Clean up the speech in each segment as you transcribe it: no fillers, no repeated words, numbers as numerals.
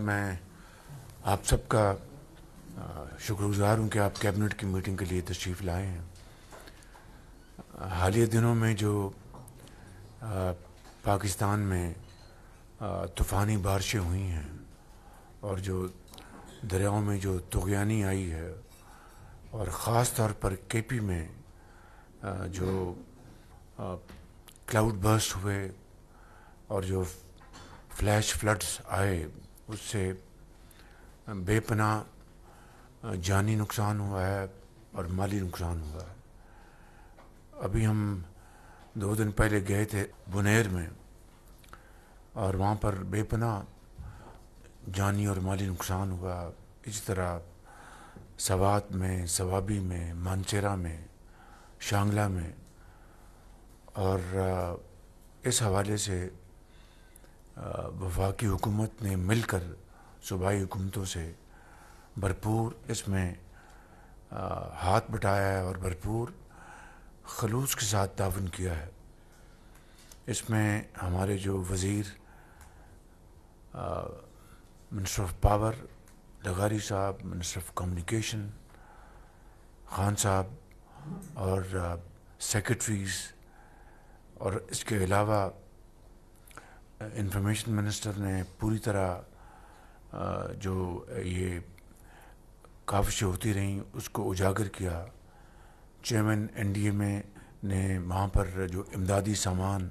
میں آپ سب کا شکر گزار ہوں کہ آپ کیبنٹ کی میٹنگ کے لیے تشریف لائے ہیں۔ حالیہ دنوں میں جو پاکستان میں طوفانی بارشیں ہوئی ہیں اور جو دریاؤں میں جو طغیانی آئی ہے، اور خاص طور پر کے پی میں جو کلاؤڈ برسٹ ہوئے اور جو فلیش فلڈز آئے، اس سے بے پناہ جانی نقصان ہوا ہے اور مالی نقصان ہوا ہے۔ ابھی ہم 2 دن پہلے گئے تھے بنیر میں، اور وہاں پر بے پناہ جانی اور مالی نقصان ہوا۔ اسی طرح سوات میں، سوابی میں، مانچیرہ میں، شانگلہ میں، اور اس حوالے سے وفاقی حکومت نے مل کر صوبائی حکومتوں سے بھرپور اس میں ہاتھ بٹایا ہے اور بھرپور خلوص کے ساتھ تعاون کیا ہے۔ اس میں ہمارے جو وزیر منسٹر آف پاور لغاری صاحب، منسٹر آف کمیونیکیشن خان صاحب، اور سیکرٹریز، اور اس کے علاوہ انفارمیشن منسٹر نے پوری طرح جو یہ کاوشیں ہوتی رہیں اس کو اجاگر کیا۔ چیئرمین این ڈی ایم اے نے وہاں پر جو امدادی سامان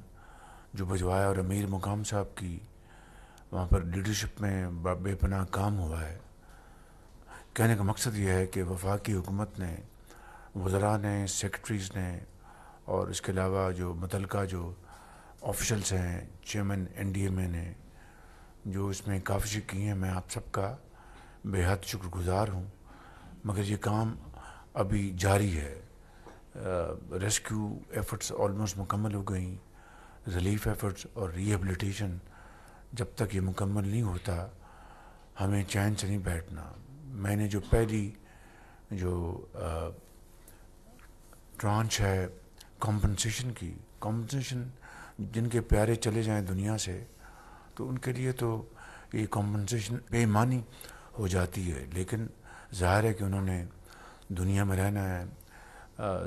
جو بھجوایا، اور امیر مقام صاحب کی وہاں پر لیڈرشپ میں بے پناہ کام ہوا ہے۔ کہنے کا مقصد یہ ہے کہ وفاقی حکومت نے، وزراء نے، سیکرٹریز نے، اور اس کے علاوہ جو متعلقہ جو آفیشلز ہیں، چیئرمین این ڈی ایم اے نے جو اس میں کاوشیں کی ہیں، میں آپ سب کا بے حد شکر گزار ہوں۔ مگر یہ کام ابھی جاری ہے۔ ریسکیو ایفرٹس آلموسٹ مکمل ہو گئیں، ریلیف ایفرٹس اور ریہیبلیٹیشن جب تک یہ مکمل نہیں ہوتا ہمیں چین سے نہیں بیٹھنا۔ میں نے جو پہلی جو ٹرانچ ہے کمپنسیشن کی، کمپنسیشن جن کے پیارے چلے جائیں دنیا سے تو ان کے لیے تو یہ کمپنسیشن بے معنی ہو جاتی ہے، لیکن ظاہر ہے کہ انہوں نے دنیا میں رہنا ہے،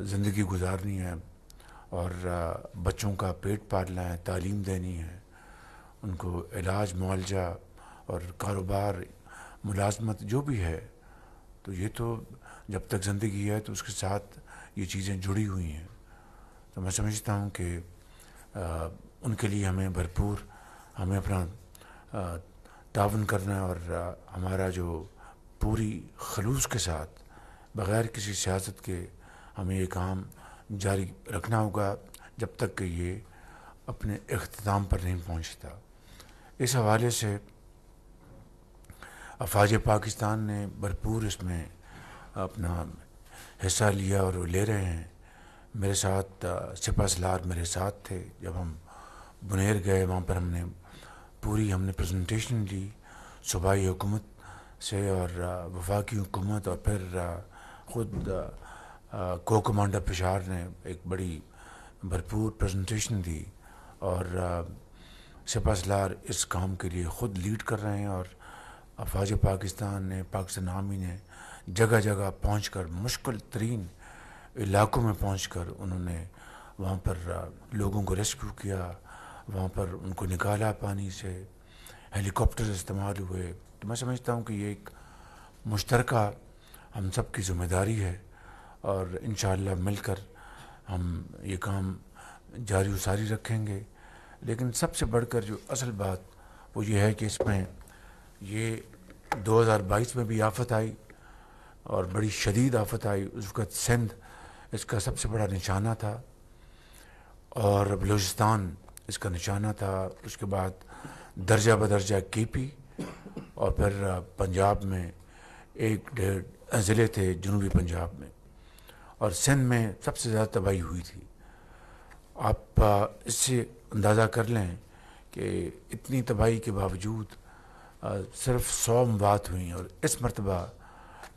زندگی گزارنی ہے، اور بچوں کا پیٹ پالنا ہے، تعلیم دینی ہے، ان کو علاج معالجہ اور کاروبار، ملازمت جو بھی ہے، تو یہ تو جب تک زندگی ہے تو اس کے ساتھ یہ چیزیں جڑی ہوئی ہیں۔ تو میں سمجھتا ہوں کہ ان کے لیے ہمیں اپنا تعاون کرنا ہے، اور ہمارا جو پوری خلوص کے ساتھ بغیر کسی سیاست کے ہمیں یہ کام جاری رکھنا ہوگا جب تک کہ یہ اپنے اختتام پر نہیں پہنچتا۔ اس حوالے سے افواج پاکستان نے بھرپور اس میں اپنا حصہ لیا اور لے رہے ہیں۔ میرے ساتھ سپہ سالار میرے ساتھ تھے جب ہم بنیر گئے، وہاں پر ہم نے پریزنٹیشن لی صوبائی حکومت سے اور وفاقی حکومت، اور پھر خود کو کمانڈر پشاور نے ایک بڑی بھرپور پریزنٹیشن دی، اور سپہ سالار اس کام کے لیے خود لیڈ کر رہے ہیں، اور افواج پاکستان نے، پاکستان آرمی نے جگہ جگہ پہنچ کر، مشکل ترین علاقوں میں پہنچ کر انہوں نے وہاں پر لوگوں کو ریسکیو کیا، وہاں پر ان کو نکالا پانی سے، ہیلی کاپٹر استعمال ہوئے۔ تو میں سمجھتا ہوں کہ یہ ایک مشترکہ ہم سب کی ذمہ داری ہے، اور انشاءاللہ مل کر ہم یہ کام جاری و ساری رکھیں گے۔ لیکن سب سے بڑھ کر جو اصل بات وہ یہ ہے کہ اس میں یہ 2022 میں بھی آفت آئی، اور بڑی شدید آفت آئی۔ اس وقت سندھ اس کا سب سے بڑا نشانہ تھا، اور بلوچستان اس کا نشانہ تھا، اس کے بعد درجہ بدرجہ کے پی، اور پھر پنجاب میں 1-1.5 ضلع تھے جنوبی پنجاب میں، اور سندھ میں سب سے زیادہ تباہی ہوئی تھی۔ آپ اس سے اندازہ کر لیں کہ اتنی تباہی کے باوجود صرف 100 اموات ہوئیں، اور اس مرتبہ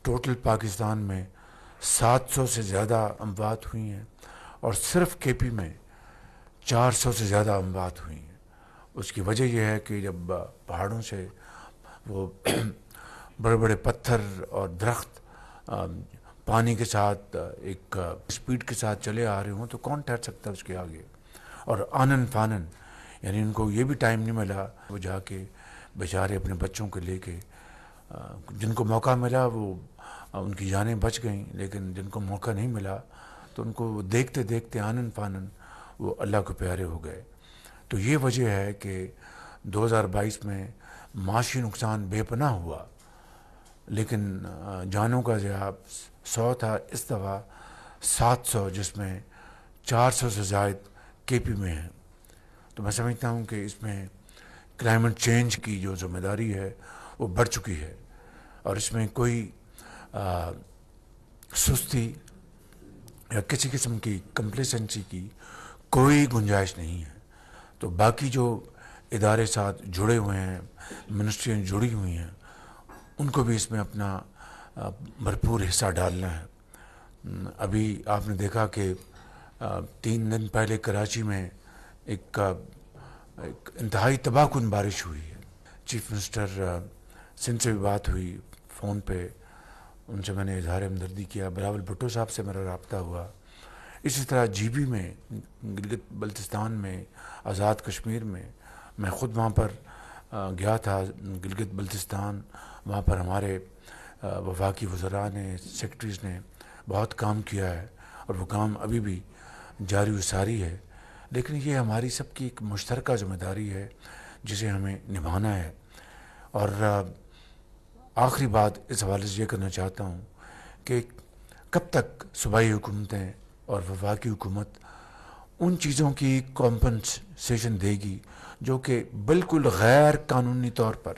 ٹوٹل پاکستان میں 700 سے زیادہ اموات ہوئی ہیں، اور صرف کے پی میں 400 سے زیادہ اموات ہوئی ہیں۔ اس کی وجہ یہ ہے کہ جب پہاڑوں سے وہ بڑے بڑے پتھر اور درخت پانی کے ساتھ ایک سپیڈ کے ساتھ چلے آ رہے ہوں تو کون ٹھہر سکتا ہے اس کے آگے. اور آنن فانن، یعنی ان کو یہ بھی ٹائم نہیں ملا وہ جا کے بیچارے اپنے بچوں کو لے کے، جن کو موقع ملا وہ ان کی جانیں بچ گئیں، لیکن جن کو موقع نہیں ملا تو ان کو دیکھتے دیکھتے آنن فانن وہ اللہ کو پیارے ہو گئے. تو یہ وجہ ہے کہ 2022 میں معاشی نقصان بے پناہ ہوا، لیکن جانوں کا جواب 100 تھا، اس دفعہ 700، جس میں 400 سے زائد کے پی میں ہیں. تو میں سمجھتا ہوں کہ اس میں کلائمیٹ چینج کی جو ذمہ داری ہے وہ بڑھ چکی ہے، اور اس میں کوئی سستی یا کسی قسم کی کمپلیسنسی کی کوئی گنجائش نہیں ہے. تو باقی جو ادارے ساتھ جڑے ہوئے ہیں، منسٹریاں جڑی ہوئی ہیں، ان کو بھی اس میں اپنا بھرپور حصہ ڈالنا ہے. ابھی آپ نے دیکھا کہ 3 دن پہلے کراچی میں ایک انتہائی تباہ کن بارش ہوئی ہے. چیف منسٹر سندھ سے بھی بات ہوئی فون پہ، ان سے میں نے اظہار ہمدردی کیا. بلاول بھٹو صاحب سے میرا رابطہ ہوا. اسی طرح جی بی میں، گلگت بلتستان میں، آزاد کشمیر میں خود وہاں پر گیا تھا گلگت بلتستان. وہاں پر ہمارے وفاقی وزراء نے، سیکرٹریز نے بہت کام کیا ہے، اور وہ کام ابھی بھی جاری و ساری ہے. لیکن یہ ہماری سب کی ایک مشترکہ ذمہ داری ہے جسے ہمیں نبھانا ہے. اور آخری بات اس حوالے سے یہ کرنا چاہتا ہوں کہ کب تک صوبائی حکومتیں اور وفاقی حکومت ان چیزوں کی کمپنسیشن دے گی جو کہ بالکل غیر قانونی طور پر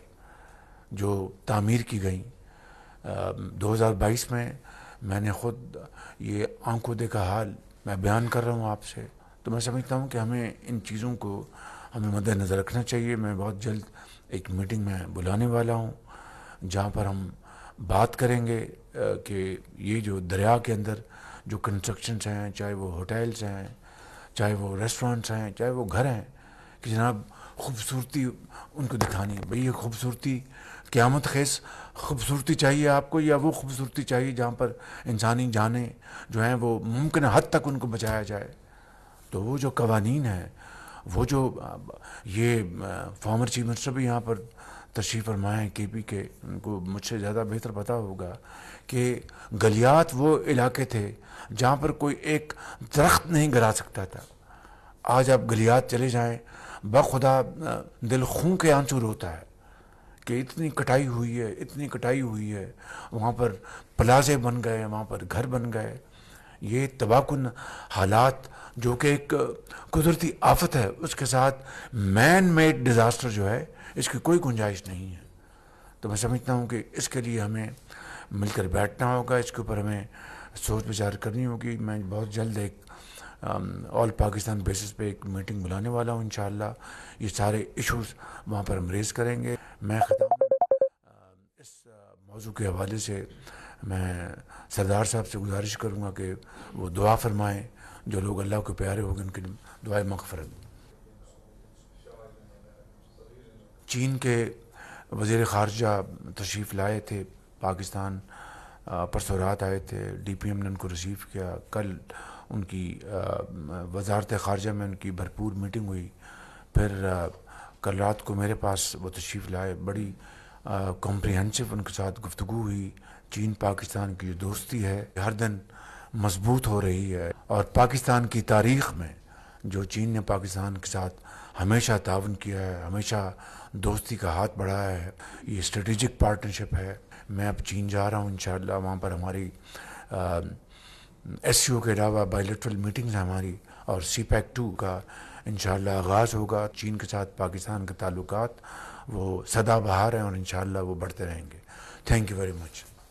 جو تعمیر کی گئیں. 2022 میں نے خود یہ آنکھوں دیکھا حال میں بیان کر رہا ہوں آپ سے. تو میں سمجھتا ہوں کہ ہمیں ان چیزوں کو ہمیں مد نظر رکھنا چاہیے. میں بہت جلد ایک میٹنگ میں بلانے والا ہوں جہاں پر ہم بات کریں گے کہ یہ جو دریا کے اندر جو کنسٹرکشنز ہیں، چاہے وہ ہوٹلز ہیں، چاہے وہ ریسٹورنٹس ہیں، چاہے وہ گھر ہیں، کہ جناب خوبصورتی ان کو دکھانی ہے. بھئی یہ خوبصورتی قیامت خیز خوبصورتی چاہیے آپ کو، یا وہ خوبصورتی چاہیے جہاں پر انسانی جانیں جو ہیں وہ ممکن حد تک ان کو بچایا جائے. تو وہ جو قوانین ہیں، وہ جو یہ فارمر چیف منسٹر بھی یہاں پر تشریف فرمائے ہیں کے پی کے، ان کو مجھ سے زیادہ بہتر پتہ ہوگا کہ گلیات وہ علاقے تھے جہاں پر کوئی ایک درخت نہیں گرا سکتا تھا. آج آپ گلیات چلے جائیں، بخدا دل خون کے آنسو روتا ہے کہ اتنی کٹائی ہوئی ہے، اتنی کٹائی ہوئی ہے. وہاں پر پلازے بن گئے، وہاں پر گھر بن گئے. یہ تباہ کن حالات جو کہ ایک قدرتی آفت ہے، اس کے ساتھ مین میڈ ڈیزاسٹر جو ہے، اس کی کوئی گنجائش نہیں ہے. تو میں سمجھتا ہوں کہ اس کے لیے ہمیں مل کر بیٹھنا ہوگا، اس کے اوپر ہمیں سوچ بچار کرنی ہوگی. میں بہت جلد ایک آل پاکستان بیسس پہ ایک میٹنگ بلانے والا ہوں انشاءاللہ. یہ سارے ایشوز وہاں پر ہم ریز کریں گے. میں اس موضوع کے حوالے سے میں سردار صاحب سے گزارش کروں گا کہ وہ دعا فرمائیں. جو لوگ اللہ کو پیارے ہو گئے ان کے دعائے مغفرت. چین کے وزیر خارجہ تشریف لائے تھے پاکستان، پرسوں رات آئے تھے. ڈی پی ایم نے ان کو ریسیو کیا. کل ان کی وزارت خارجہ میں ان کی بھرپور میٹنگ ہوئی. پھر کل رات کو میرے پاس وہ تشریف لائے. بڑی کمپریہنسو ان کے ساتھ گفتگو ہوئی. چین پاکستان کی جو دوستی ہے ہر دن مضبوط ہو رہی ہے، اور پاکستان کی تاریخ میں جو چین نے پاکستان کے ساتھ ہمیشہ تعاون کیا ہے، ہمیشہ دوستی کا ہاتھ بڑھایا ہے، یہ اسٹریٹجک پارٹنرشپ ہے. میں اب چین جا رہا ہوں انشاءاللہ. وہاں پر ہماری ایس سی او کے علاوہ بائیلیٹرل میٹنگز ہیں ہماری، اور سی پیک 2 کا انشاءاللہ آغاز ہوگا. چین کے ساتھ پاکستان کے تعلقات وہ سدا بہار ہیں اور انشاءاللہ وہ بڑھتے رہیں گے. Thank you very much.